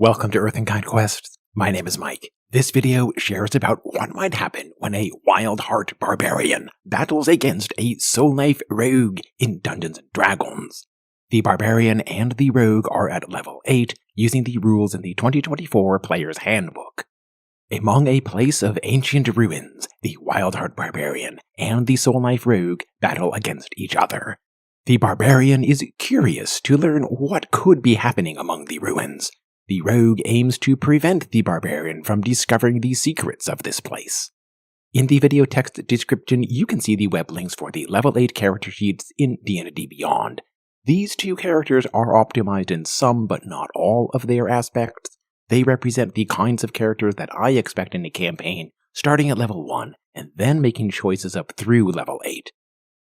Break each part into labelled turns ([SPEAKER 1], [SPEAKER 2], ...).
[SPEAKER 1] Welcome to Earth and Kind Quests. My name is Mike. This video shares about what might happen when a Wild Heart Barbarian battles against a Soulknife Rogue in Dungeons & Dragons. The Barbarian and the Rogue are at level 8, using the rules in the 2024 Player's Handbook. Among a place of ancient ruins, the Wild Heart Barbarian and the Soulknife Rogue battle against each other. The Barbarian is curious to learn what could be happening among the ruins. The Rogue aims to prevent the Barbarian from discovering the secrets of this place. In the video text description, you can see the web links for the level 8 character sheets in D&D Beyond. These two characters are optimized in some but not all of their aspects. They represent the kinds of characters that I expect in a campaign, starting at level 1 and then making choices up through level 8.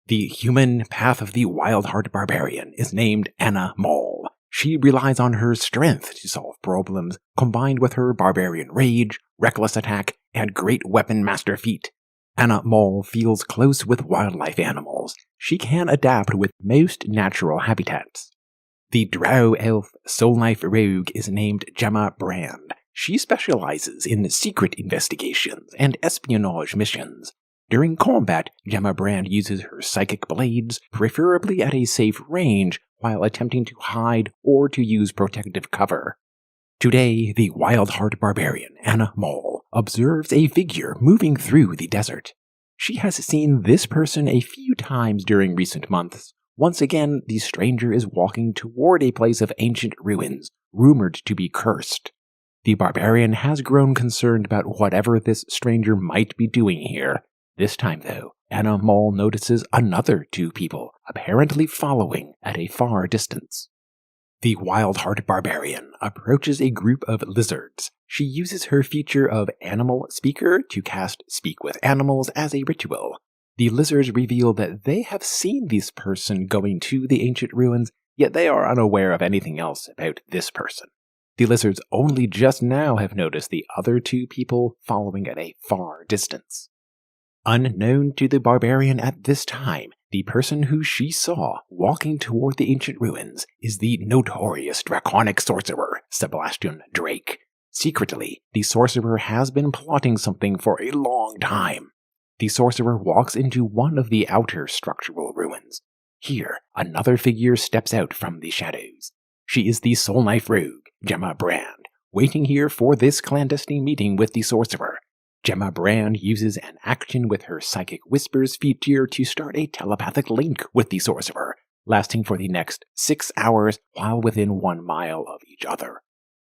[SPEAKER 1] The human path of the Wild Heart Barbarian is named Anna Mall. She relies on her strength to solve problems, combined with her barbarian rage, reckless attack, and great weapon master feat. Anna Mall feels close with wildlife animals. She can adapt with most natural habitats. The Drow elf Soulknife Rogue is named Gemma Brand. She specializes in secret investigations and espionage missions. During combat, Gemma Brand uses her psychic blades, preferably at a safe range, while attempting to hide or to use protective cover. Today, the Wild Heart Barbarian, Anna Mall, observes a figure moving through the desert. She has seen this person a few times during recent months. Once again, the stranger is walking toward a place of ancient ruins, rumored to be cursed. The Barbarian has grown concerned about whatever this stranger might be doing here. This time, though, Anna Mall notices another two people, apparently following at a far distance. The Wild Heart Barbarian approaches a group of lizards. She uses her feature of Animal Speaker to cast Speak with Animals as a ritual. The lizards reveal that they have seen this person going to the ancient ruins, yet they are unaware of anything else about this person. The lizards only just now have noticed the other two people following at a far distance. Unknown to the Barbarian at this time, the person who she saw walking toward the ancient ruins is the notorious draconic sorcerer, Sebastian Drake. Secretly, the sorcerer has been plotting something for a long time. The sorcerer walks into one of the outer structural ruins. Here, another figure steps out from the shadows. She is the Soulknife Rogue, Gemma Brand, waiting here for this clandestine meeting with the sorcerer. Gemma Brand uses an action with her Psychic Whispers feature to start a telepathic link with the sorcerer, lasting for the next 6 hours while within 1 mile of each other.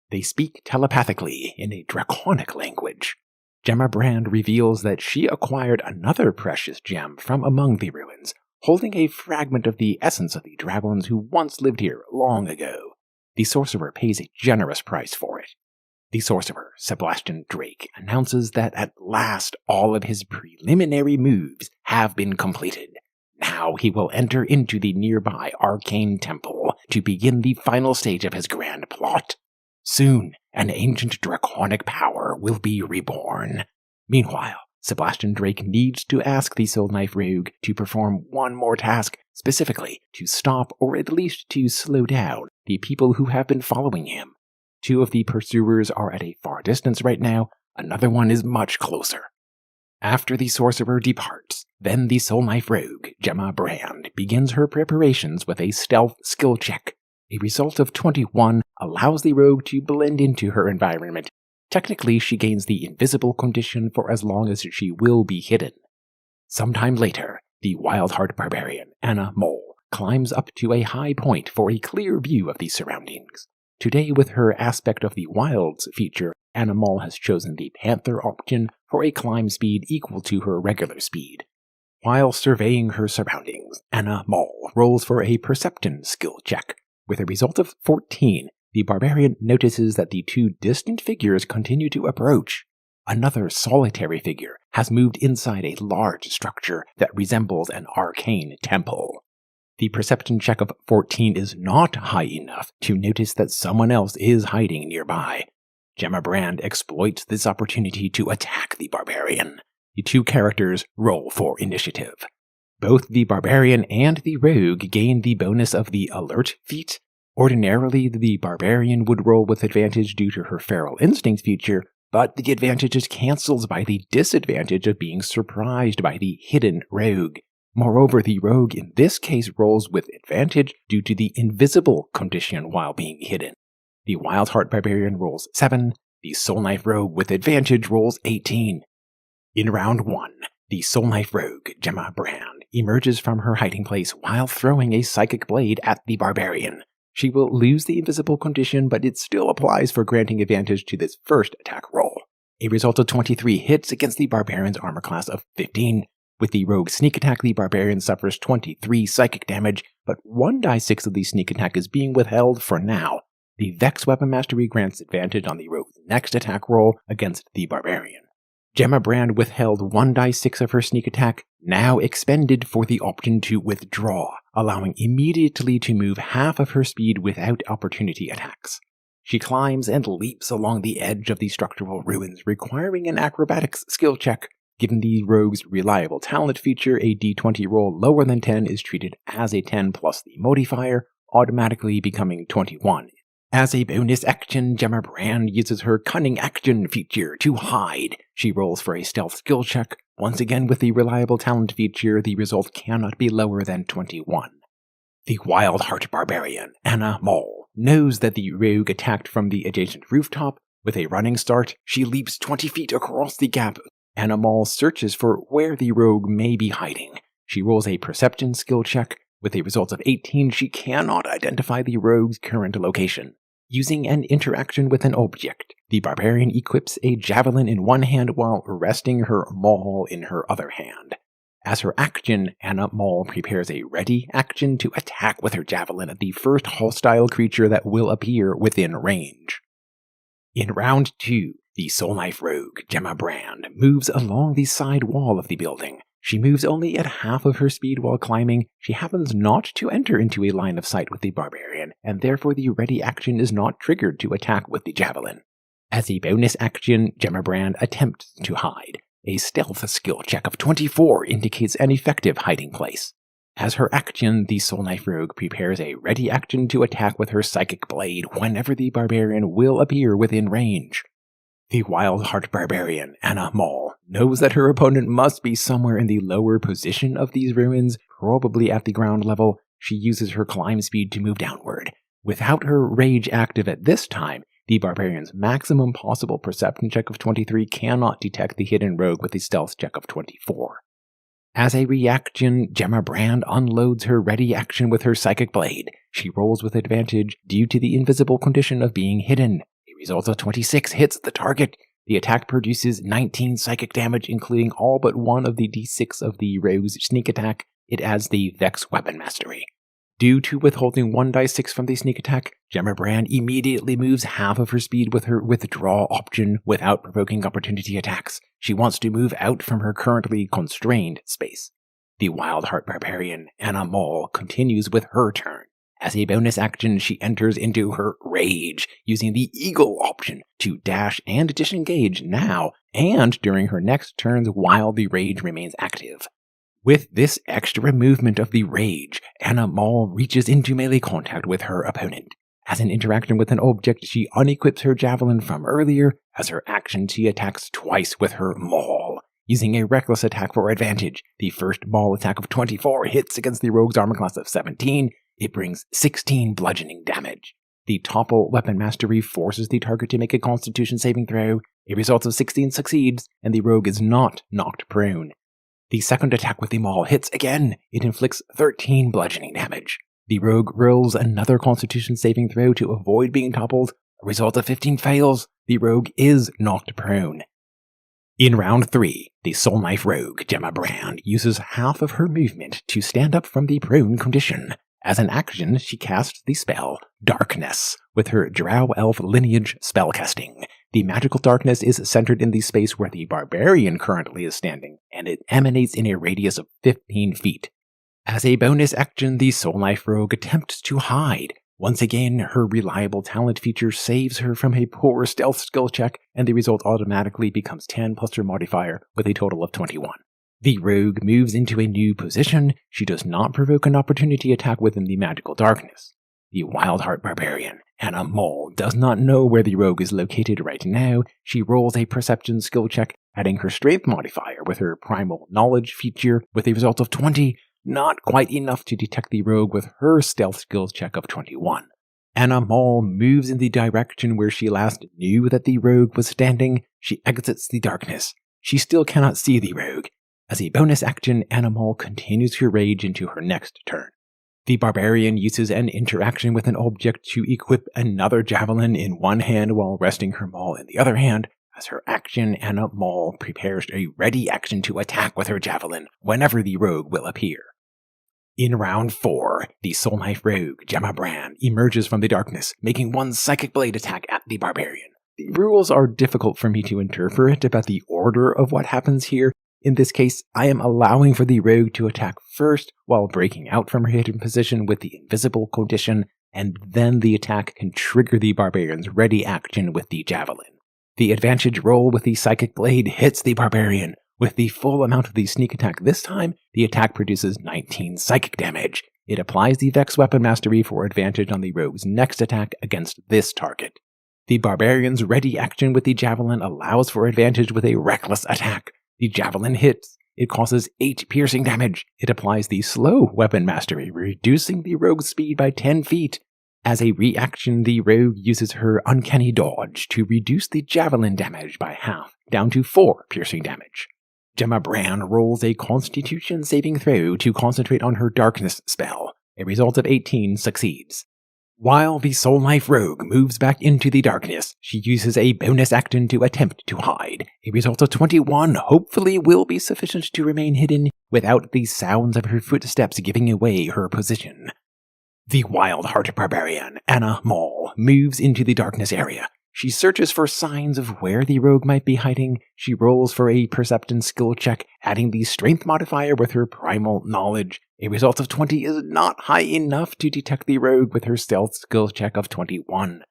[SPEAKER 1] They speak telepathically in a draconic language. Gemma Brand reveals that she acquired another precious gem from among the ruins, holding a fragment of the essence of the dragons who once lived here long ago. The sorcerer pays a generous price for it. The sorcerer, Sebastian Drake, announces that at last all of his preliminary moves have been completed. Now he will enter into the nearby arcane temple to begin the final stage of his grand plot. Soon, an ancient draconic power will be reborn. Meanwhile, Sebastian Drake needs to ask the Soulknife Rogue to perform one more task, specifically to stop or at least to slow down the people who have been following him. 2 of the pursuers are at a far distance right now, another one is much closer. After the sorcerer departs, then the Soulknife Rogue, Gemma Brand, begins her preparations with a stealth skill check. A result of 21 allows the rogue to blend into her environment. Technically, she gains the invisible condition for as long as she will be hidden. Sometime later, the Wild Heart Barbarian, Anna Mall, climbs up to a high point for a clear view of the surroundings. Today, with her Aspect of the Wilds feature, Anna Mall has chosen the Panther option for a climb speed equal to her regular speed. While surveying her surroundings, Anna Mall rolls for a Perception skill check. With a result of 14, the Barbarian notices that the 2 distant figures continue to approach. Another solitary figure has moved inside a large structure that resembles an arcane temple. The perception check of 14 is not high enough to notice that someone else is hiding nearby. Gemma Brand exploits this opportunity to attack the Barbarian. The 2 characters roll for initiative. Both the Barbarian and the Rogue gain the bonus of the Alert feat. Ordinarily, the Barbarian would roll with advantage due to her Feral Instincts feature, but the advantage is cancelled by the disadvantage of being surprised by the hidden rogue. Moreover, the rogue in this case rolls with advantage due to the invisible condition while being hidden. The Wildheart Barbarian rolls 7, the Soulknife Rogue with advantage rolls 18. In round 1, the Soulknife Rogue, Gemma Brand, emerges from her hiding place while throwing a Psychic Blade at the Barbarian. She will lose the invisible condition, but it still applies for granting advantage to this first attack roll. A result of 23 hits against the Barbarian's armor class of 15. With the Rogue sneak attack, the Barbarian suffers 23 psychic damage, but 1d6 of the sneak attack is being withheld for now. The Vex Weapon Mastery grants advantage on the Rogue's next attack roll against the Barbarian. Gemma Brand withheld 1d6 of her sneak attack, now expended for the option to withdraw, allowing immediately to move half of her speed without opportunity attacks. She climbs and leaps along the edge of the structural ruins, requiring an acrobatics skill check. Given the Rogue's reliable talent feature, a d20 roll lower than 10 is treated as a 10 plus the modifier, automatically becoming 21. As a bonus action, Gemma Brand uses her Cunning Action feature to hide. She rolls for a stealth skill check. Once again, with the reliable talent feature, the result cannot be lower than 21. The Wildheart Barbarian, Anna Moll, knows that the rogue attacked from the adjacent rooftop. With a running start, she leaps 20 feet across the gap. Anna Moll searches for where the rogue may be hiding. She rolls a perception skill check. With a result of 18, she cannot identify the rogue's current location. Using an interaction with an object, the Barbarian equips a javelin in one hand while resting her maul in her other hand. As her action, Anna Moll prepares a ready action to attack with her javelin at the first hostile creature that will appear within range. In round 2, the Soulknife Rogue, Gemma Brand, moves along the side wall of the building. She moves only at half of her speed while climbing. She happens not to enter into a line of sight with the Barbarian, and therefore the ready action is not triggered to attack with the javelin. As a bonus action, Gemma Brand attempts to hide. A stealth skill check of 24 indicates an effective hiding place. As her action, the Soulknife Rogue prepares a ready action to attack with her Psychic Blade whenever the Barbarian will appear within range. The Wildheart Barbarian, Anna Moll, knows that her opponent must be somewhere in the lower position of these ruins, probably at the ground level. She uses her climb speed to move downward. Without her rage active at this time, the Barbarian's maximum possible perception check of 23 cannot detect the hidden rogue with a stealth check of 24. As a reaction, Gemma Brand unloads her ready action with her Psychic Blade. She rolls with advantage due to the invisible condition of being hidden. A result of 26 hits the target. The attack produces 19 psychic damage, including all but one of the d6 of the Rogue's sneak attack. It adds the Vex Weapon Mastery. Due to withholding 1d6 from the sneak attack, Gemma Brand immediately moves half of her speed with her withdraw option without provoking opportunity attacks. She wants to move out from her currently constrained space. The Wildheart Barbarian, Anna Moll, continues with her turn. As a bonus action, she enters into her rage, using the Eagle option to dash and disengage now and during her next turns while the rage remains active. With this extra movement of the rage, Anna Moll reaches into melee contact with her opponent. As an interaction with an object, she unequips her javelin from earlier. As her action, she attacks twice with her maul. Using a reckless attack for advantage, the first maul attack of 24 hits against the rogue's armor class of 17. It brings 16 bludgeoning damage. The Topple Weapon Mastery forces the target to make a Constitution saving throw. A result of 16 succeeds, and the rogue is not knocked prone. The second attack with the maul hits again. It inflicts 13 bludgeoning damage. The rogue rolls another Constitution saving throw to avoid being toppled. A result of 15 fails. The rogue is knocked prone. In round 3, the Soulknife Rogue, Gemma Brand, uses half of her movement to stand up from the prone condition. As an action, she casts the spell Darkness with her Drow Elf lineage spellcasting. The magical darkness is centered in the space where the Barbarian currently is standing, and it emanates in a radius of 15 feet. As a bonus action, the Soulknife Rogue attempts to hide. Once again, her reliable talent feature saves her from a poor stealth skill check, and the result automatically becomes 10 plus her modifier with a total of 21. The rogue moves into a new position. She does not provoke an opportunity attack within the magical darkness. the Wildheart Barbarian, Anna Mole, does not know where the rogue is located right now. She rolls a perception skill check, adding her strength modifier with her primal knowledge feature with a result of 20, not quite enough to detect the rogue with her stealth skills check of 21. Anna Mole moves in the direction where she last knew that the rogue was standing. She exits the darkness. She still cannot see the rogue. As a bonus action, Anna Mole continues her rage into her next turn. The Barbarian uses an interaction with an object to equip another javelin in one hand while resting her maul in the other hand. As her action, Anna Mole prepares a ready action to attack with her javelin whenever the rogue will appear. In round 4, the Soulknife Rogue, Gemma Brand, emerges from the darkness, making one Psychic Blade attack at the Barbarian. The rules are difficult for me to interpret about the order of what happens here. In this case, I am allowing for the rogue to attack first while breaking out from her hidden position with the invisible condition, and then the attack can trigger the Barbarian's ready action with the javelin. The advantage roll with the Psychic Blade hits the Barbarian. With the full amount of the sneak attack this time, the attack produces 19 psychic damage. It applies the Vex Weapon Mastery for advantage on the rogue's next attack against this target. The Barbarian's ready action with the javelin allows for advantage with a reckless attack. The javelin hits. It causes 8 piercing damage. It applies the slow weapon mastery, reducing the rogue's speed by 10 feet. As a reaction, the rogue uses her uncanny dodge to reduce the javelin damage by half, down to 4 piercing damage. Gemma Brand rolls a Constitution saving throw to concentrate on her darkness spell. A result of 18 succeeds. While the Soulknife Rogue moves back into the darkness, she uses a bonus action to attempt to hide. A result of 21 hopefully will be sufficient to remain hidden without the sounds of her footsteps giving away her position. The Wildheart Barbarian, Anna Mole, moves into the darkness area. She searches for signs of where the rogue might be hiding. She rolls for a perception skill check, adding the strength modifier with her primal knowledge. A result of 20 is not high enough to detect the rogue with her stealth skill check of 21.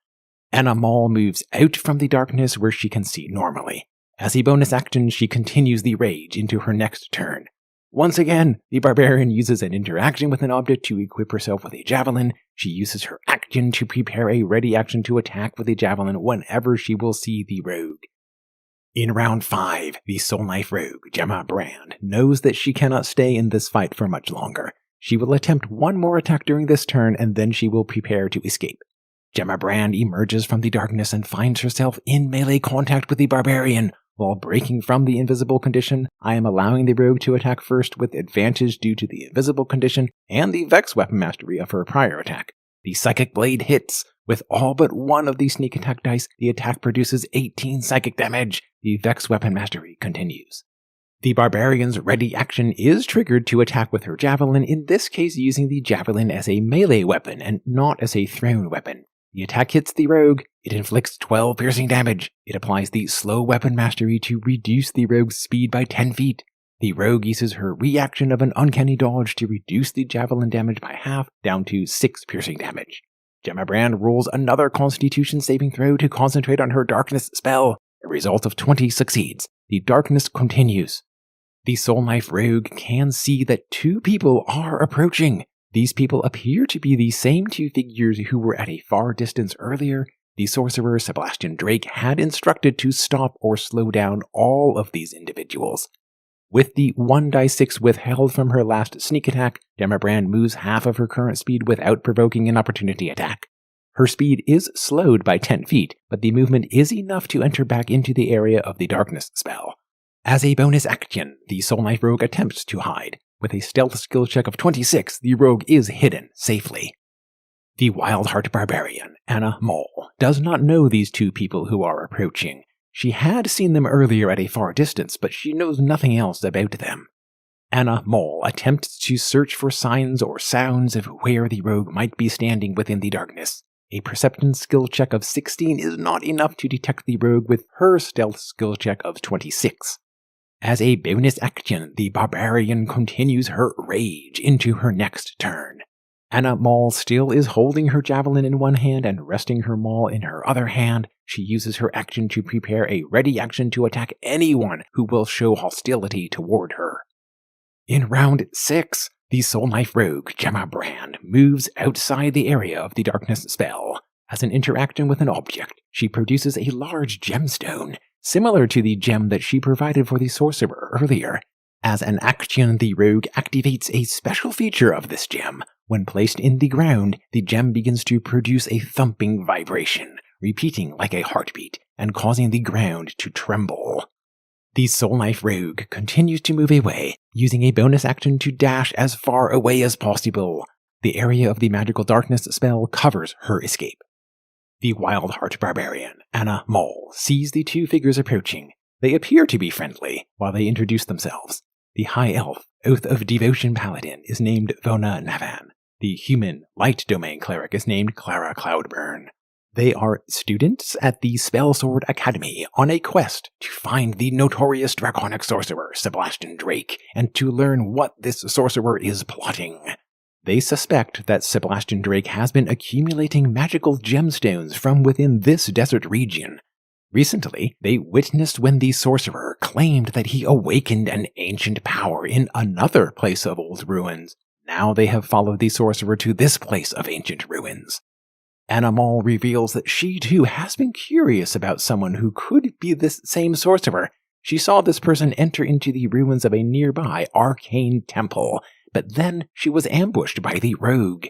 [SPEAKER 1] Anna Mole moves out from the darkness where she can see normally. As a bonus action, she continues the rage into her next turn. Once again, the Barbarian uses an interaction with an object to equip herself with a javelin. She uses her action to prepare a ready action to attack with a javelin whenever she will see the rogue. In round 5, the Soulknife Rogue, Gemma Brand, knows that she cannot stay in this fight for much longer. She will attempt one more attack during this turn, and then she will prepare to escape. Gemma Brand emerges from the darkness and finds herself in melee contact with the Barbarian. While breaking from the invisible condition, I am allowing the rogue to attack first with advantage due to the invisible condition and the Vex Weapon Mastery of her prior attack. The Psychic Blade hits. With all but one of the sneak attack dice, the attack produces 18 psychic damage. The Vex Weapon Mastery continues. The Barbarian's ready action is triggered to attack with her javelin, in this case using the javelin as a melee weapon and not as a thrown weapon. The attack hits the rogue. It inflicts 12 piercing damage. It applies the slow weapon mastery to reduce the rogue's speed by 10 feet. The rogue uses her reaction of an uncanny dodge to reduce the javelin damage by half, down to 6 piercing damage. Gemma Brand rolls another Constitution saving throw to concentrate on her darkness spell. A result of 20 succeeds. The darkness continues. The Soulknife Rogue can see that 2 people are approaching. These people appear to be the same 2 figures who were at a far distance earlier. The sorcerer Sebastian Drake had instructed to stop or slow down all of these individuals. With the 1d6 withheld from her last sneak attack, Gemma Brand moves half of her current speed without provoking an opportunity attack. Her speed is slowed by 10 feet, but the movement is enough to enter back into the area of the darkness spell. As a bonus action, the Soulknife Rogue attempts to hide. With a stealth skill check of 26, the rogue is hidden safely. The Wildheart Barbarian, Anna Mole, does not know these 2 people who are approaching. She had seen them earlier at a far distance, but she knows nothing else about them. Anna Mole attempts to search for signs or sounds of where the rogue might be standing within the darkness. A perception skill check of 16 is not enough to detect the rogue with her stealth skill check of 26. As a bonus action, the Barbarian continues her rage into her next turn. Anna Mole still is holding her javelin in one hand and resting her maul in her other hand. She uses her action to prepare a ready action to attack anyone who will show hostility toward her. In round 6, The Soulknife Rogue Gemma Brand moves outside the area of the darkness spell. As an interaction with an object, she produces a large gemstone, similar to the gem that she provided for the sorcerer earlier. As an action, the rogue activates a special feature of this gem. When placed in the ground, the gem begins to produce a thumping vibration, repeating like a heartbeat, and causing the ground to tremble. The Soulknife Rogue continues to move away, using a bonus action to dash as far away as possible. The area of the magical darkness spell covers her escape. The Wildheart Barbarian, Anna Moll, sees the two figures approaching. They appear to be friendly, while they introduce themselves. The High Elf, Oath of Devotion Paladin, is named Vona Navan. The Human Light Domain Cleric is named Clara Cloudburn. They are students at the Spellsword Academy on a quest to find the notorious draconic sorcerer Sebastian Drake and to learn what this sorcerer is plotting. They suspect that Sebastian Drake has been accumulating magical gemstones from within this desert region. Recently, they witnessed when the sorcerer claimed that he awakened an ancient power in another place of old ruins. Now they have followed the sorcerer to this place of ancient ruins. Anna Moll reveals that she too has been curious about someone who could be this same sorcerer. She saw this person enter into the ruins of a nearby arcane temple, but then she was ambushed by the rogue.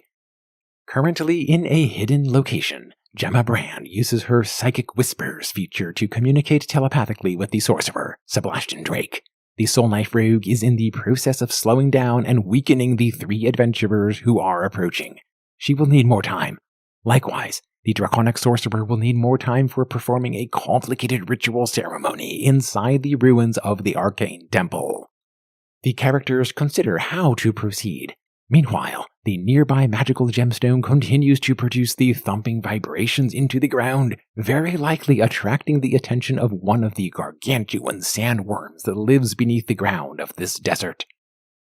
[SPEAKER 1] Currently in a hidden location, Gemma Brand uses her Psychic Whispers feature to communicate telepathically with the sorcerer, Sebastian Drake. The Soulknife Rogue is in the process of slowing down and weakening the three adventurers who are approaching. She will need more time. Likewise, the draconic sorcerer will need more time for performing a complicated ritual ceremony inside the ruins of the arcane temple. The characters consider how to proceed. Meanwhile, the nearby magical gemstone continues to produce the thumping vibrations into the ground, very likely attracting the attention of one of the gargantuan sandworms that lives beneath the ground of this desert.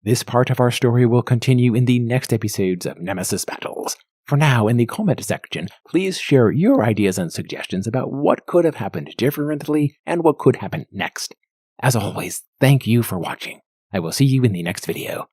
[SPEAKER 1] This part of our story will continue in the next episodes of Nemesis Battles. For now, in the comment section, please share your ideas and suggestions about what could have happened differently and what could happen next. As always, thank you for watching. I will see you in the next video.